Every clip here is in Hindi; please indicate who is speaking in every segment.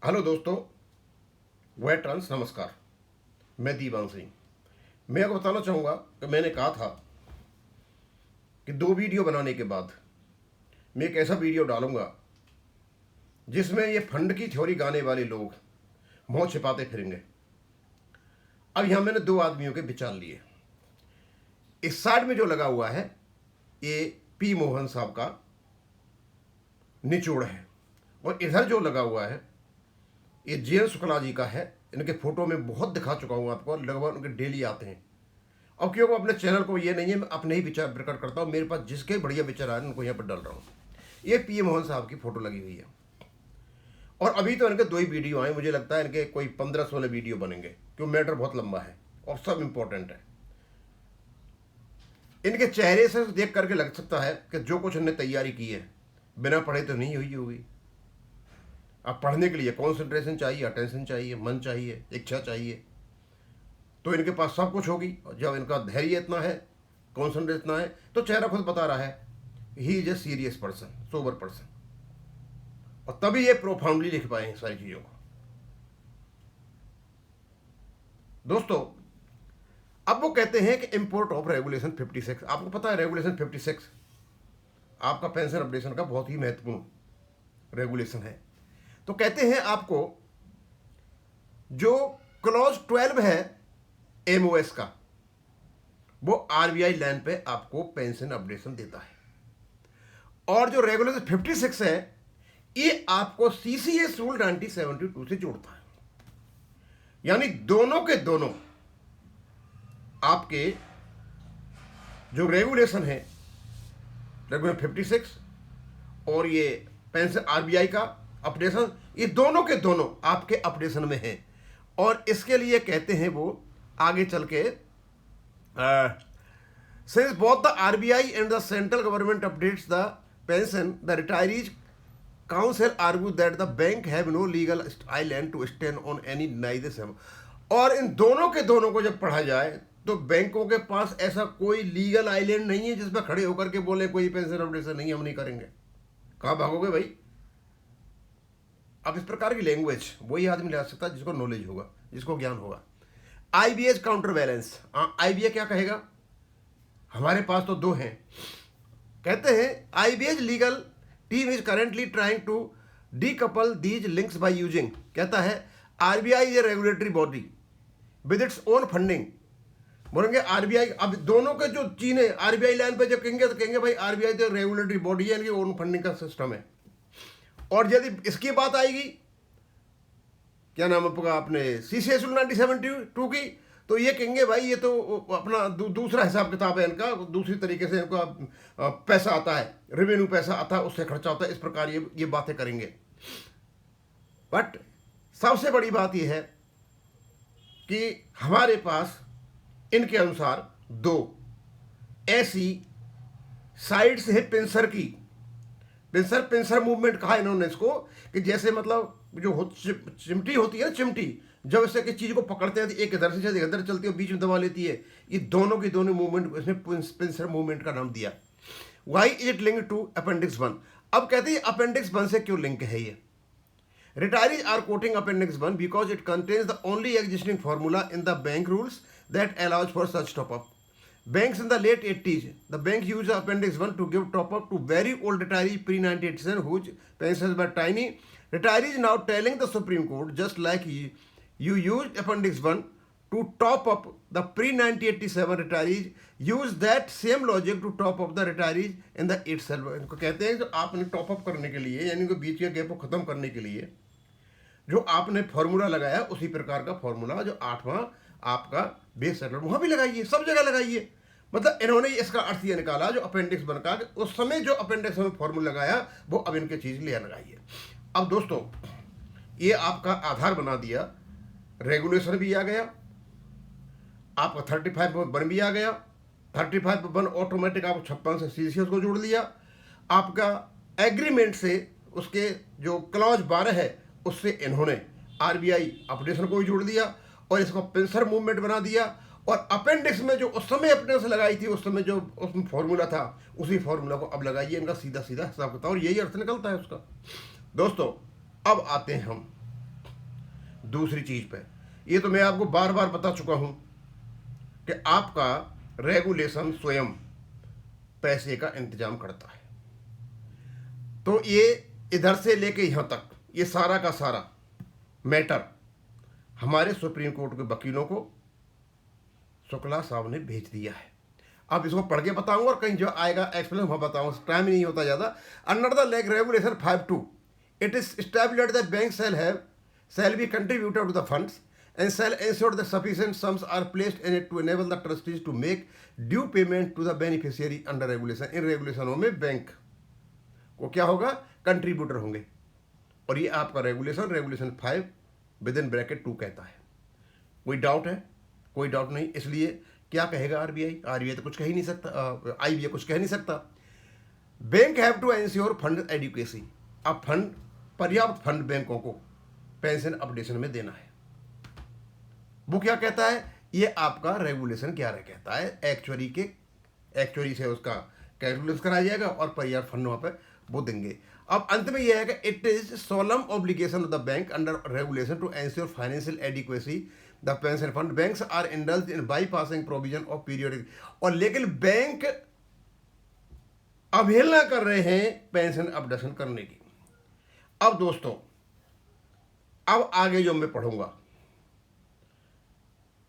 Speaker 1: हेलो दोस्तों, वह ट्रांस नमस्कार। मैं दीवान सिंह। मैं आपको बताना चाहूँगा कि मैंने कहा था कि 2 वीडियो बनाने के बाद मैं एक ऐसा वीडियो डालूंगा जिसमें ये फंड की थ्योरी गाने वाले लोग मुँह छिपाते फिरेंगे। अब यहाँ मैंने 2 आदमियों के विचार लिए। इस साइड में जो लगा हुआ है ये पी मोहन साहब का निचोड़ है, और इधर जो लगा हुआ है ये जे शुक्ला जी का है। इनके फोटो में बहुत दिखा चुका हूँ आपको, लगभग उनके डेली आते हैं। अब क्योंकि अपने चैनल को ये नहीं है, मैं अपने ही विचार प्रकट करता हूँ। मेरे पास जिसके बढ़िया विचार आ रहे हैं उनको यहाँ पर डाल रहा हूँ। ये पी मोहन साहब की फोटो लगी हुई है, और अभी तो इनके 2 ही वीडियो आए। मुझे लगता है इनके कोई 15-16 वीडियो बनेंगे, क्योंकि मैटर बहुत लंबा है और सब इंपॉर्टेंट है। इनके चेहरे से देख करके लग सकता है कि जो कुछ इन्होंने तैयारी की है बिना पढ़े तो नहीं हुई होगी। अब पढ़ने के लिए कॉन्सेंट्रेशन चाहिए, अटेंशन चाहिए, मन चाहिए, इच्छा चाहिए, तो इनके पास सब कुछ होगी। और जब इनका धैर्य इतना है, कॉन्सेंट्रेशन इतना है, तो चेहरा खुद बता रहा है he is a serious person, sober person, और तभी ये प्रोफाउंडली लिख पाए हैं सारी चीज़ों को। दोस्तों, अब वो कहते हैं कि इम्पोर्ट ऑफ रेगुलेशन 56। आपको पता है रेगुलेशन 56 आपका पेंशन अपडेशन का बहुत ही महत्वपूर्ण रेगुलेशन है। तो कहते हैं आपको जो क्लॉज 12 है एमओएस का, वो आरबीआई लाइन पे आपको पेंशन अपडेशन देता है, और जो रेगुलेशन 56 है ये आपको सीसीएस रूल 1972 से जोड़ता है। यानी दोनों के दोनों आपके जो रेगुलेशन है, रेगुलेशन 56 और ये पेंशन आरबीआई का अपडेशन, ये दोनों के दोनों आपके अपडेशन में हैं। और इसके लिए कहते हैं वो आगे चल के since both the RBI and the central government updates the pension, the retirees council argue that the bank have no legal island to stand on any neither. और इन दोनों के दोनों को जब पढ़ा जाए तो बैंकों के पास ऐसा कोई लीगल आइलैंड नहीं है जिसमें खड़े होकर के बोले कोई पेंशन अपडेशन नहीं, हम नहीं करेंगे। कहाँ भागोगे भाई? अब इस प्रकार की लैंग्वेज वही आदमी ला सकता है जिसको नॉलेज होगा, जिसको ज्ञान होगा। आईबीएच काउंटर बैलेंस, आईबीए क्या कहेगा? हमारे पास तो 2 हैं। कहते हैं IBH legal team is currently trying to decouple these links by using. कहता है RBI is a regulatory body with its own funding. बोलेंगे आरबीआई, अब दोनों के जो चीन है आरबीआई लाइन पे जब कहेंगे तो कहेंगे भाई आरबीआई तो रेगुलेटरी बॉडी है, इनकी ओन फंडिंग का सिस्टम है। और यदि इसकी बात आएगी, क्या नाम है आपने सीसीएस 1972 की, तो ये कहेंगे भाई ये तो अपना दूसरा हिसाब किताब है इनका, दूसरी तरीके से इनका पैसा आता है, रेवेन्यू पैसा आता है, उससे खर्चा होता है। इस प्रकार ये बातें करेंगे। बट सबसे बड़ी बात यह है कि हमारे पास इनके अनुसार 2 ऐसी साइड्स है पिंसर की। पिंसर मूवमेंट कहा इन्होंने इसको, कि जैसे मतलब जो चिमटी होती है ना, चिमटी जब इससे किसी चीज को पकड़ते हैं तो एक इधर से चलती है, इधर चलती है, बीच में दबा लेती है। ये दोनों की दोनों मूवमेंट को इसने पिंसर मूवमेंट का नाम दिया। Why is it link to appendix 1? अब कहते हैं अपेंडिक्स 1 से क्यों लिंक है ये? Retirees are quoting Appendix 1 because it contains the only existing formula in the bank rules that allows for such top-up. Banks in the late 80s, the bank used Appendix 1 to give top-up to very old retirees pre-1987 whose pensions were tiny. Retirees now telling the Supreme Court, just like you used Appendix 1 to top up the pre-1987 retirees, use that same logic to top up the retirees in the itself. इनको कहते हैं जो आपने टॉप अप करने के लिए, यानी कि बीच के गैप को खत्म करने के लिए जो आपने फॉर्मूला लगाया, उसी प्रकार का फॉर्मूला जो 8वां आपका बेस सेटलमेंट वहां भी लगाइए, सब जगह लगाइए। मतलब इन्होंने इसका अर्थ ये निकाला जो अपेंडिक्स बनकर उस समय जो अपेंडिक्स में फॉर्मूला लगाया वो अब इनके चीज ले लगाइए। अब दोस्तों, ये आपका आधार बना दिया, रेगुलेशन भी आ गया, आपका 35 भी आ गया। 35 ऑटोमेटिक आप 56 से सीसीएस को जोड़ लिया। आपका एग्रीमेंट से उसके जो क्लॉज 12 है उससे इन्होंने आरबीआई अपडेशन को भी जोड़ दिया और इसको पिंसर मूवमेंट बना दिया। और अपेंडिक्स में जो उस समय अपडेशन लगाई थी, उस समय जो उसमें फॉर्मूला था, उसी फॉर्मूला को अब लगाइए। इनका सीधा सीधा हिसाब किताब, और यही अर्थ निकलता है उसका। दोस्तों, अब आते हैं हम दूसरी चीज पे, ये तो मैं आपको बार बार बता चुका हूं कि आपका रेगुलेशन स्वयं पैसे का इंतजाम करता है। तो ये इधर से लेके यहां तक ये सारा का सारा मैटर हमारे सुप्रीम कोर्ट के वकीलों को शुक्ला साहब ने भेज दिया है। अब इसको पढ़ के बताऊंगा और कहीं जो आएगा एक्सप्लेन वहां बताऊंगा, टाइम ही नहीं होता ज़्यादा। Under the leg regulation 5(2) it is established that bank shall be contributed to the funds and shall ensure that sufficient sums are placed in it to enable the trustees to make due payment to the beneficiary under regulation। इन रेगुलेशनों में बैंक को क्या होगा, कंट्रीब्यूटर होंगे। और ये आपका रेगुलेशन 5 विद इन ब्रैकेट 2 कहता है। कोई डाउट है? कोई डाउट नहीं। इसलिए क्या कहेगा आरबीआई तो कुछ कह ही नहीं सकता, आईबीए कुछ कह नहीं सकता। Bank have to ensure fund adequacy. अब फंड, पर्याप्त फंड बैंकों को पेंशन अपडेशन में देना है। वो क्या कहता है, ये आपका रेगुलेशन 11 कहता है। एक्चुअरी से उसका कैलकुलेशन कराया जाएगा और पर्याप्त फंड वहां पर वो देंगे। अब अंत में यह है कि it is solemn obligation of the bank under regulation to ensure financial adequacy the pension fund. Banks are indulged in bypassing provision of periodic. और लेकिन बैंक अवहेलना कर रहे हैं पेंशन अपडेशन करने की। अब दोस्तों, अब आगे जो मैं पढ़ूंगा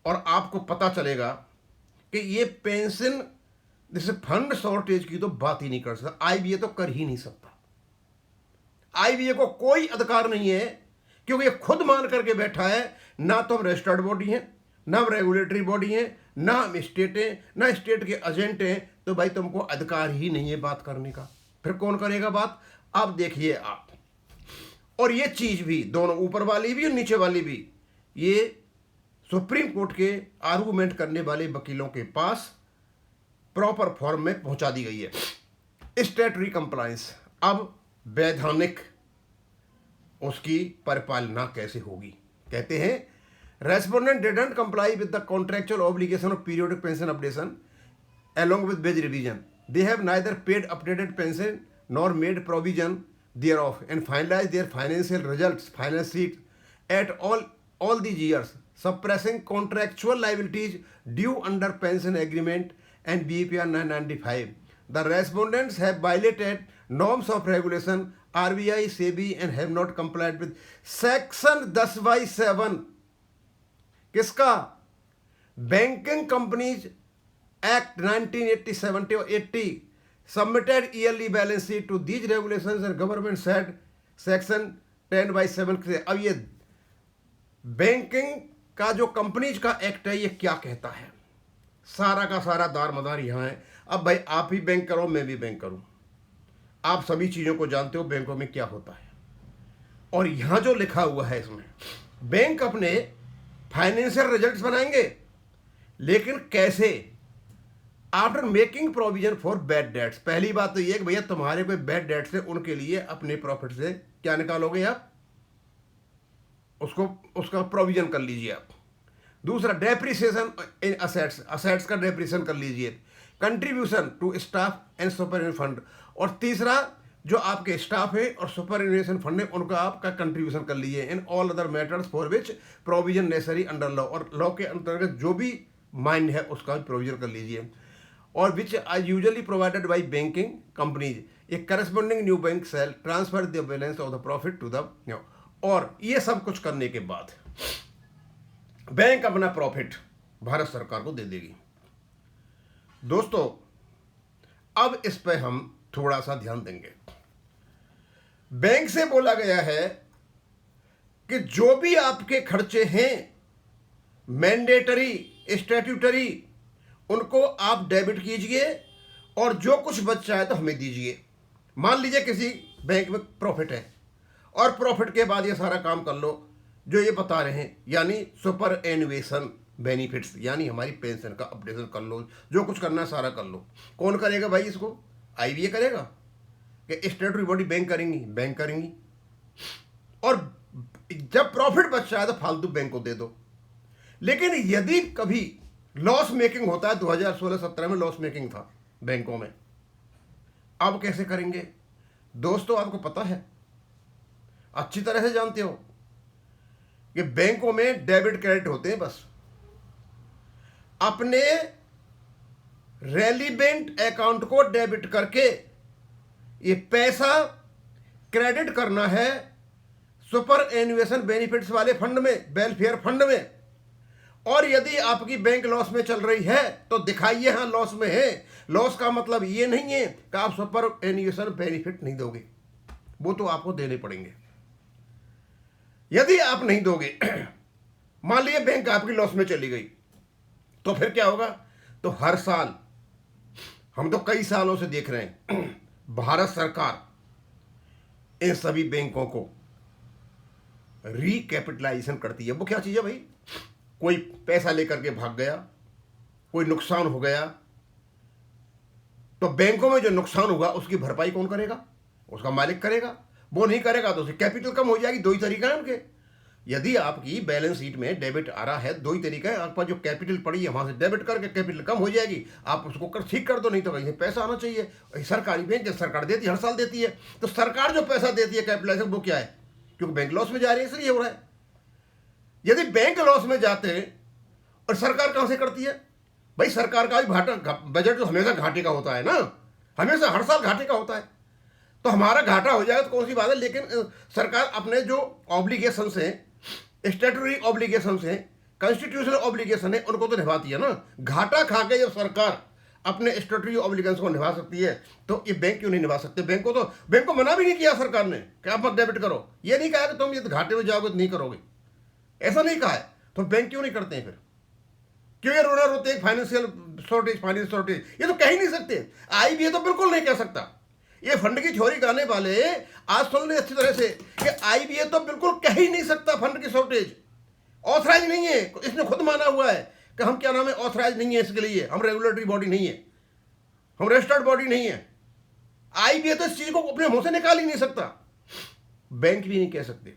Speaker 1: और आपको पता चलेगा कि ये पेंशन जैसे फंड शॉर्टेज की तो बात ही नहीं कर सकता, आईबीए तो कर ही नहीं सकता। आईबीए को कोई अधिकार नहीं है, क्योंकि ये खुद मान करके बैठा है, ना तो हम रजिस्टर्ड बॉडी हैं, ना हम रेगुलेटरी बॉडी हैं, ना हम स्टेट हैं, ना स्टेट के एजेंट हैं। तो भाई तुमको अधिकार ही नहीं है बात करने का, फिर कौन करेगा बात? अब देखिए आप, और ये चीज भी दोनों, ऊपर वाली भी और नीचे वाली भी, ये सुप्रीम कोर्ट के आर्गूमेंट करने वाले वकीलों के पास प्रॉपर फॉर्म में पहुंचा दी गई है। स्टैट्यूटरी कंप्लायंस, अब वैधानिक उसकी परिपालना कैसे होगी? कहते हैं respondent didn't comply with the contractual obligation of periodic pension updation along with wage revision. They have neither paid updated pension nor made provision thereof and finalized their financial results, finance sheet at all these years, suppressing contractual liabilities due under pension agreement and BPR 995. The respondents have violated norms of regulation RBI, SEBI and have not complied with section 10(7) किसका? Banking companies act 1980 or 80 submitted yearly balance sheet to these regulations and government said section 10(7) से। अब ये बैंकिंग का जो कंपनीज का एक्ट है, ये क्या कहता है? सारा का सारा दार मदार यहाँ है। अब भाई आप ही बैंक करो, मैं भी बैंक करूं, आप सभी चीजों को जानते हो बैंकों में क्या होता है। और यहां जो लिखा हुआ है इसमें, बैंक अपने फाइनेंशियल रिजल्ट्स बनाएंगे, लेकिन कैसे? After making provision for bad debts. पहली बात तो ये कि भैया तुम्हारे कोई बैड डेट्स है, उनके लिए अपने प्रॉफिट से क्या निकालोगे आप? उसका प्रोविजन कर लीजिए आप। दूसरा, डेप्रिसिएशन इन असेट्स का डेप्रिसिएशन कर लीजिए। Contribution to staff and superannuation fund. और तीसरा, जो आपके स्टाफ है और सुपरएनुएशन फंड है, उनका आपका कंट्रीब्यूशन कर लीजिए। In all other matters for which provision necessary under law. और लॉ के अंतर्गत जो भी मान्य है उसका प्रोविजन कर लीजिए। और which are usually provided by banking companies. A corresponding new bank shall transfer the balance of the profit to the. और ये सब कुछ करने के बाद बैंक अपना प्रॉफिट भारत सरकार को दे देगी। दोस्तों, अब इस पे हम थोड़ा सा ध्यान देंगे। बैंक से बोला गया है कि जो भी आपके खर्चे हैं मैंडेटरी, स्टैट्यूटरी, उनको आप डेबिट कीजिए और जो कुछ बचा है तो हमें दीजिए। मान लीजिए किसी बैंक में प्रॉफिट है और प्रॉफिट के बाद ये सारा काम कर लो जो ये बता रहे हैं, यानी सुपर एनुएशन बेनिफिट्स, यानी हमारी पेंशन का अपडेशन कर लो, जो कुछ करना है सारा कर लो। कौन करेगा भाई इसको? आईबीए करेगा कि स्टेटरी बॉडी बैंक करेंगी। और जब प्रॉफिट बच जाए तो फालतू बैंक को दे दो। लेकिन यदि कभी लॉस मेकिंग होता है, 2016-17 में लॉस मेकिंग था बैंकों में, अब कैसे करेंगे? दोस्तों, आपको पता है, अच्छी तरह से जानते हो कि बैंकों में डेबिट क्रेडिट होते हैं, बस अपने रेलिवेंट अकाउंट को डेबिट करके ये पैसा क्रेडिट करना है सुपर एन्युएशन बेनिफिट्स वाले फंड में, वेलफेयर फंड में। और यदि आपकी बैंक लॉस में चल रही है तो दिखाइए हाँ लॉस में है। लॉस का मतलब ये नहीं है कि आप सुपर एन्युएशन बेनिफिट नहीं दोगे, वो तो आपको देने पड़ेंगे। यदि आप नहीं दोगे, मान लीजिए बैंक आपकी लॉस में चली गई, तो फिर क्या होगा? तो हर साल, हम तो कई सालों से देख रहे हैं, भारत सरकार इन सभी बैंकों को रिकैपिटलाइजेशन करती है। वो क्या चीज़ है भाई? कोई पैसा लेकर के भाग गया, कोई नुकसान हो गया, तो बैंकों में जो नुकसान होगा उसकी भरपाई कौन करेगा? उसका मालिक करेगा। वो नहीं करेगा तो उसकी कैपिटल कम हो जाएगी। दो ही तरीका है उनके। यदि आपकी बैलेंस शीट में डेबिट आ रहा है, दो ही तरीका है, आपका जो कैपिटल पड़ी है वहां से डेबिट करके कैपिटल कम हो जाएगी, आप उसको ठीक कर दो, नहीं तो कहीं पैसा आना चाहिए। सरकारी बैंक है, सरकार देती है, हर साल देती है। तो सरकार जो पैसा देती है कैपिटलाइजेशन, वो क्या है? क्योंकि बैंक लॉस में जा रही है इसलिए हो रहा है। यदि बैंक लॉस में जाते हैं और सरकार कहां से करती है? भाई सरकार का भी बजट तो हमेशा घाटे का होता है ना, हमेशा हर साल घाटे का होता है। तो हमारा घाटा हो जाएगा तो कौन सी बात है? लेकिन सरकार अपने जो ऑब्लिगेशन है, स्टैट्यूटरी ऑब्लिगेशन है, कॉन्स्टिट्यूशनल ऑब्लिगेशन है, उनको तो निभाती है ना। घाटा खा के जब सरकार अपने स्टैट्यूटरी ऑब्लिगेशन को निभा सकती है तो ये बैंक क्यों नहीं निभा सकते? बैंक को मना भी नहीं किया सरकार ने कि आप मत डेबिट करो। ये नहीं कहा कि तुम ये घाटे में जाओगे तो नहीं करोगे, ऐसा नहीं कहा है। तो बैंक क्यों नहीं करते हैं फिर? क्यों ये रोना रोते हैं फाइनेंशियल शॉर्टेज? ये तो कह ही नहीं सकते। आईबीए तो बिल्कुल नहीं कह सकता। ये फंड की थ्योरी गाने वाले आज सुन ले अच्छी तरह से कि आईबीए तो बिल्कुल कह ही नहीं सकता फंड की शॉर्टेज। ऑथराइज नहीं है, इसने खुद माना हुआ है कि हम क्या नाम है, ऑथराइज नहीं है इसके लिए, हम रेगुलेटरी बॉडी नहीं है, हम रजिस्टर्ड बॉडी नहीं है। आईबीए तो इस चीज को अपने मुंह से निकाल ही नहीं सकता। बैंक भी नहीं कह सकते,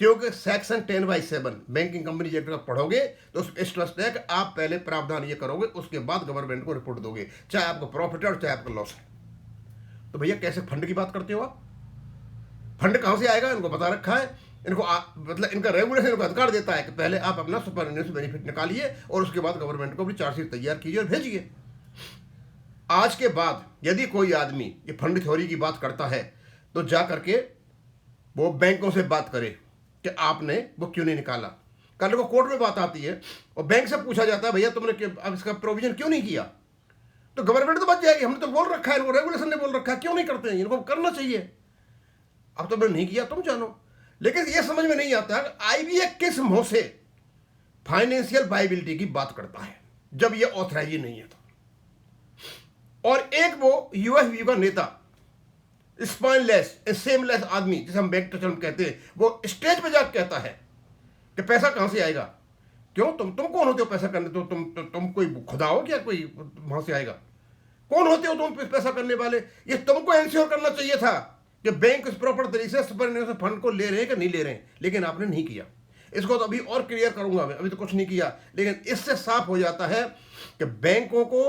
Speaker 1: क्योंकि सेक्शन 10/7 बैंकिंग कंपनी एक्ट का पढ़ोगे तो उसमें स्पष्ट है कि आप पहले प्रावधान ये करोगे, उसके बाद गवर्नमेंट को रिपोर्ट दोगे, चाहे आपको प्रॉफिट है और चाहे आपका लॉस है। तो भैया कैसे फंड की बात करते हो आप? फंड कहां से आएगा? इनको बता रखा है, इनको मतलब इनका रेगुलेशन इनको अधिकार देता है कि पहले आप अपना सुपर एन्युएशन बेनिफिट निकालिए और उसके बाद गवर्नमेंट को अपनी चार्जशीट तैयार कीजिए और भेजिए। आज के बाद यदि कोई आदमी ये फंड थ्योरी की बात करता है तो जा करके वो बैंकों से बात करे कि आपने वो क्यों नहीं निकाला। कल को कोर्ट में बात आती है और बैंक से पूछा जाता है भैया तुमने अब इसका प्रोविजन क्यों नहीं किया, तो गवर्नमेंट तो बच जाएगी। हमने तो बोल रखा है, इनको रेगुलेशन ने बोल रखा है, क्यों नहीं करते हैं? इनको करना चाहिए। अब तुमने नहीं किया, तुम जानो। लेकिन ये समझ में नहीं आता कि आईबीए किस मुंह से फाइनेंशियल वायबिलिटी की बात करता है जब ये ऑथराइज ही नहीं है तो। और एक वो यूएसबी का नेता, स्पाइनलेस सेमलेस आदमी जिसे हम बैंक टर्म कहते हैं, वो स्टेज पे जाकर कहता है कि पैसा कहां से आएगा? क्यों तुम कौन होते हो पैसा करने? तो तुम कोई खुदा हो क्या? कोई वहां से आएगा? कौन होते हो तुम पैसा करने वाले? ये तुमको इंश्योर करना चाहिए था कि बैंक इस प्रॉपर तरीके से सुपर एन्युएशन फंड को ले रहे हैं कि नहीं ले रहे हैं, लेकिन आपने नहीं किया। इसको तो अभी और क्लियर करूंगा मैं, अभी तो कुछ नहीं किया। लेकिन इससे साफ हो जाता है कि बैंकों को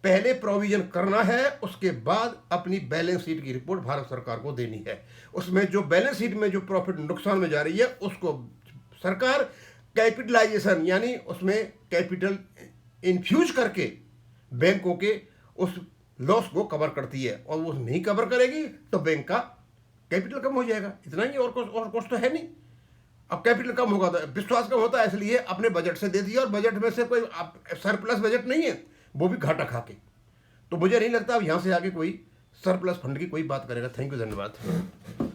Speaker 1: पहले प्रोविजन करना है, उसके बाद अपनी बैलेंस शीट की रिपोर्ट भारत सरकार को देनी है। उसमें जो बैलेंस शीट में जो प्रॉफिट नुकसान में जा रही है उसको सरकार कैपिटलाइजेशन यानी उसमें कैपिटल इन्फ्यूज करके बैंकों के उस लॉस को कवर करती है। और वो नहीं कवर करेगी तो बैंक का कैपिटल कम हो जाएगा। इतना ही, और कुछ तो है नहीं। अब कैपिटल कम होगा तो विश्वास कम होता है, इसलिए अपने बजट से दे दिया, और बजट में से कोई सरप्लस बजट नहीं है, वो भी घाटा खा के। तो मुझे नहीं लगता अब यहाँ से आगे कोई सरप्लस फंड की कोई बात करेगा। थैंक यू, धन्यवाद।